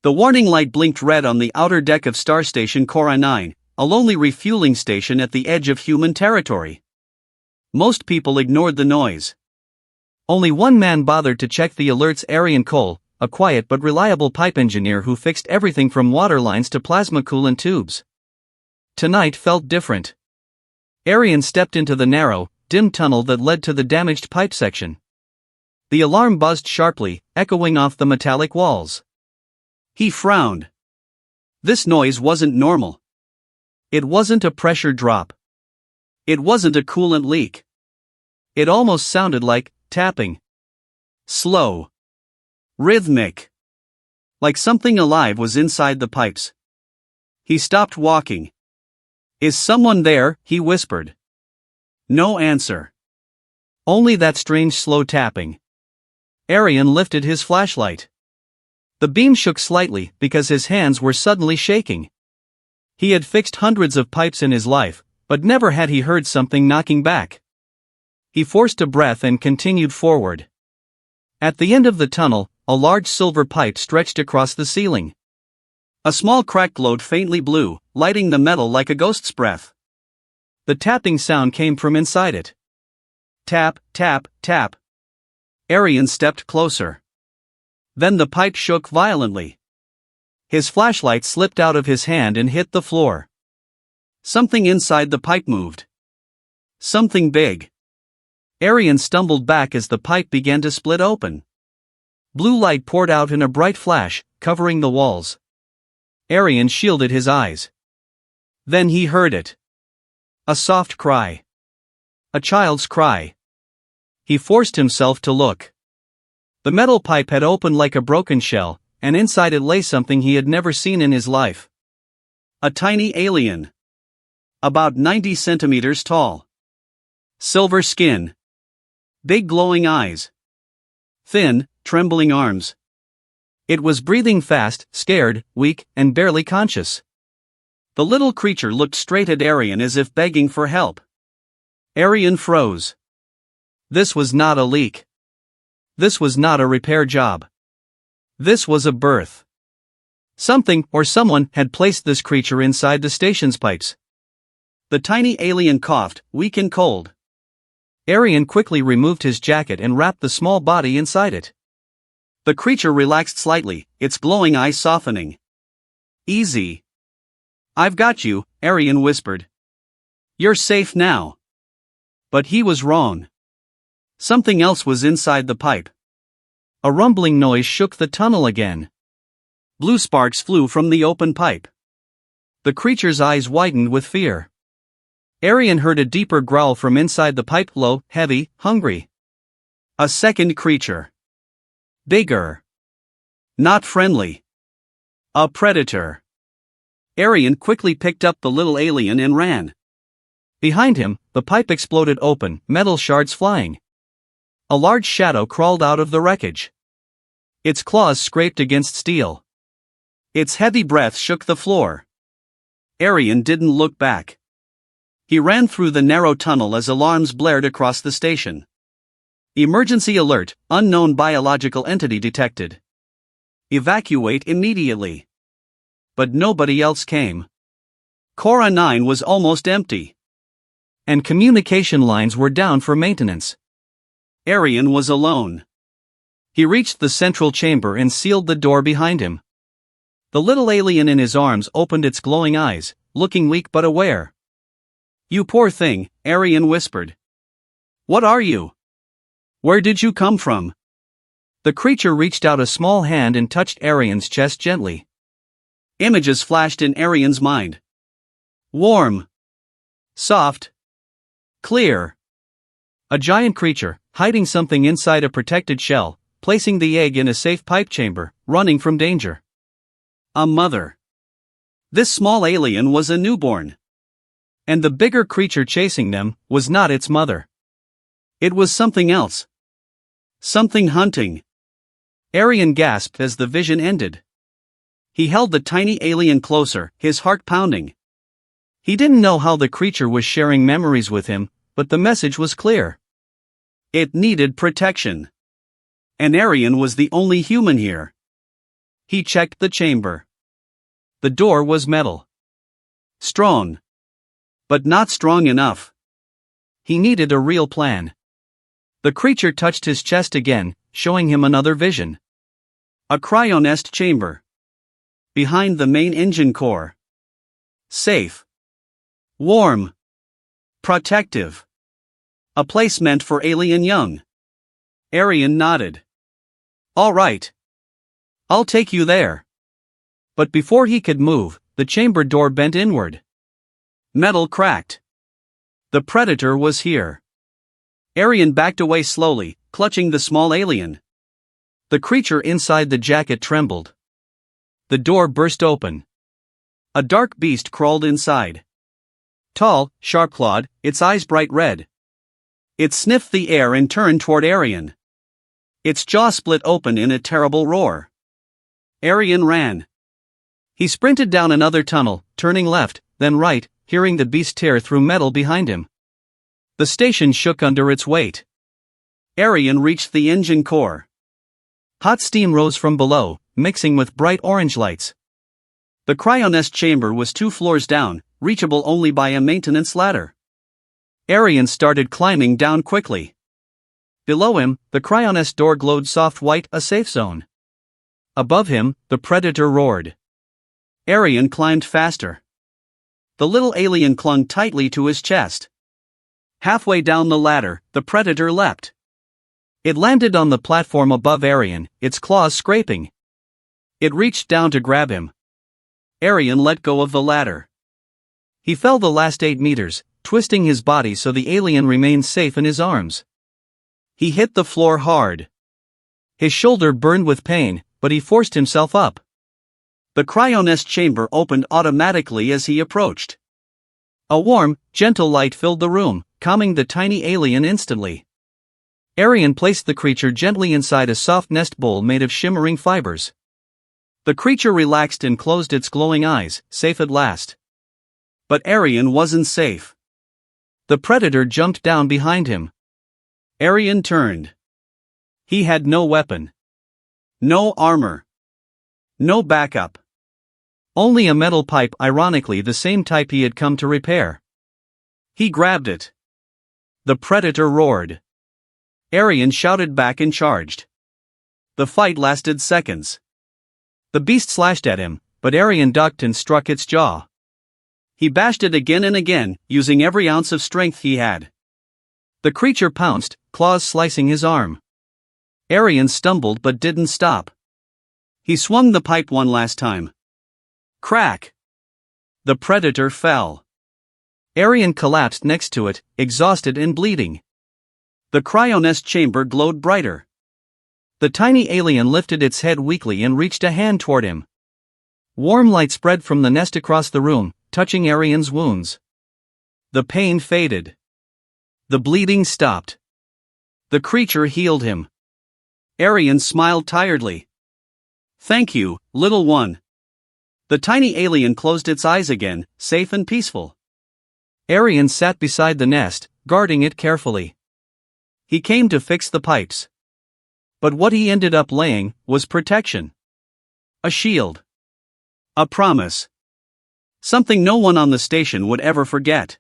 The warning light blinked red on the outer deck of Star Station Cora 9, a lonely refueling station at the edge of human territory. Most people ignored the noise. Only one man bothered to check the alerts: Arian Cole, a quiet but reliable pipe engineer who fixed everything from water lines to plasma coolant tubes. Tonight felt different. Arian stepped into the narrow, dim tunnel that led to the damaged pipe section. The alarm buzzed sharply, echoing off the metallic walls. He frowned. This noise wasn't normal. It wasn't a pressure drop. It wasn't a coolant leak. It almost sounded like tapping. Slow. Rhythmic. Like something alive was inside the pipes. He stopped walking. "Is someone there?" he whispered. No answer. Only that strange slow tapping. Arian lifted his flashlight. The beam shook slightly because his hands were suddenly shaking. He had fixed hundreds of pipes in his life, but never had he heard something knocking back. He forced a breath and continued forward. At the end of the tunnel, a large silver pipe stretched across the ceiling. A small crack glowed faintly blue, lighting the metal like a ghost's breath. The tapping sound came from inside it. Tap, tap, tap. Arian stepped closer. Then the pipe shook violently. His flashlight slipped out of his hand and hit the floor. Something inside the pipe moved. Something big. Arian stumbled back as the pipe began to split open. Blue light poured out in a bright flash, covering the walls. Arian shielded his eyes. Then he heard it. A soft cry. A child's cry. He forced himself to look. The metal pipe had opened like a broken shell, and inside it lay something he had never seen in his life. A tiny alien. About 90 centimeters tall. Silver skin. Big glowing eyes. Thin, trembling arms. It was breathing fast, scared, weak, and barely conscious. The little creature looked straight at Arian as if begging for help. Arian froze. This was not a leak. This was not a repair job. This was a birth. Something or someone had placed this creature inside the station's pipes. The tiny alien coughed, weak and cold. Arian quickly removed his jacket and wrapped the small body inside it. The creature relaxed slightly, its glowing eyes softening. "Easy. I've got you," Arian whispered. "You're safe now." But he was wrong. Something else was inside the pipe. A rumbling noise shook the tunnel again. Blue sparks flew from the open pipe. The creature's eyes widened with fear. Arian heard a deeper growl from inside the pipe, low, heavy, hungry. A second creature. Bigger. Not friendly. A predator. Arian quickly picked up the little alien and ran. Behind him, the pipe exploded open, metal shards flying. A large shadow crawled out of the wreckage. Its claws scraped against steel. Its heavy breath shook the floor. Arian didn't look back. He ran through the narrow tunnel as alarms blared across the station. Emergency alert, unknown biological entity detected. Evacuate immediately. But nobody else came. Cora 9 was almost empty. And communication lines were down for maintenance. Arian was alone. He reached the central chamber and sealed the door behind him. The little alien in his arms opened its glowing eyes, looking weak but aware. "You poor thing," Arian whispered. "What are you? Where did you come from?" The creature reached out a small hand and touched Arian's chest gently. Images flashed in Arian's mind. Warm. Soft. Clear. A giant creature, hiding something inside a protected shell, placing the egg in a safe pipe chamber, running from danger. A mother. This small alien was a newborn. And the bigger creature chasing them was not its mother. It was something else. Something hunting. Arian gasped as the vision ended. He held the tiny alien closer, his heart pounding. He didn't know how the creature was sharing memories with him, but the message was clear. It needed protection. And Arian was the only human here. He checked the chamber. The door was metal. Strong. But not strong enough. He needed a real plan. The creature touched his chest again, showing him another vision. A cryo-nest chamber. Behind the main engine core. Safe. Warm. Protective. A place meant for alien young. Arian nodded. All right. I'll take you there. But before he could move, the chamber door bent inward. Metal cracked. The predator was here. Arian backed away slowly, clutching the small alien. The creature inside the jacket trembled. The door burst open. A dark beast crawled inside. Tall, sharp-clawed, its eyes bright red. It sniffed the air and turned toward Arian. Its jaw split open in a terrible roar. Arian ran. He sprinted down another tunnel, turning left, then right, hearing the beast tear through metal behind him. The station shook under its weight. Arian reached the engine core. Hot steam rose from below, mixing with bright orange lights. The cryonest chamber was 2 floors down, reachable only by a maintenance ladder. Arian started climbing down quickly. Below him, the cryonest door glowed soft white, a safe zone. Above him, the predator roared. Arian climbed faster. The little alien clung tightly to his chest. Halfway down the ladder, the predator leapt. It landed on the platform above Arian, its claws scraping. It reached down to grab him. Arian let go of the ladder. He fell the last 8 meters, twisting his body so the alien remained safe in his arms. He hit the floor hard. His shoulder burned with pain, but he forced himself up. The cryonest chamber opened automatically as he approached. A warm, gentle light filled the room, calming the tiny alien instantly. Arian placed the creature gently inside a soft nest bowl made of shimmering fibers. The creature relaxed and closed its glowing eyes, safe at last. But Arian wasn't safe. The predator jumped down behind him. Arian turned. He had no weapon. No armor. No backup. Only a metal pipe, ironically the same type he had come to repair. He grabbed it. The predator roared. Arian shouted back and charged. The fight lasted seconds. The beast slashed at him, but Arian ducked and struck its jaw. He bashed it again and again, using every ounce of strength he had. The creature pounced, claws slicing his arm. Arian stumbled but didn't stop. He swung the pipe one last time. Crack! The predator fell. Arian collapsed next to it, exhausted and bleeding. The cryonest chamber glowed brighter. The tiny alien lifted its head weakly and reached a hand toward him. Warm light spread from the nest across the room, touching Arian's wounds. The pain faded. The bleeding stopped. The creature healed him. Arian smiled tiredly. Thank you, little one. The tiny alien closed its eyes again, safe and peaceful. Arian sat beside the nest, guarding it carefully. He came to fix the pipes. But what he ended up laying was protection. A shield. A promise. Something no one on the station would ever forget.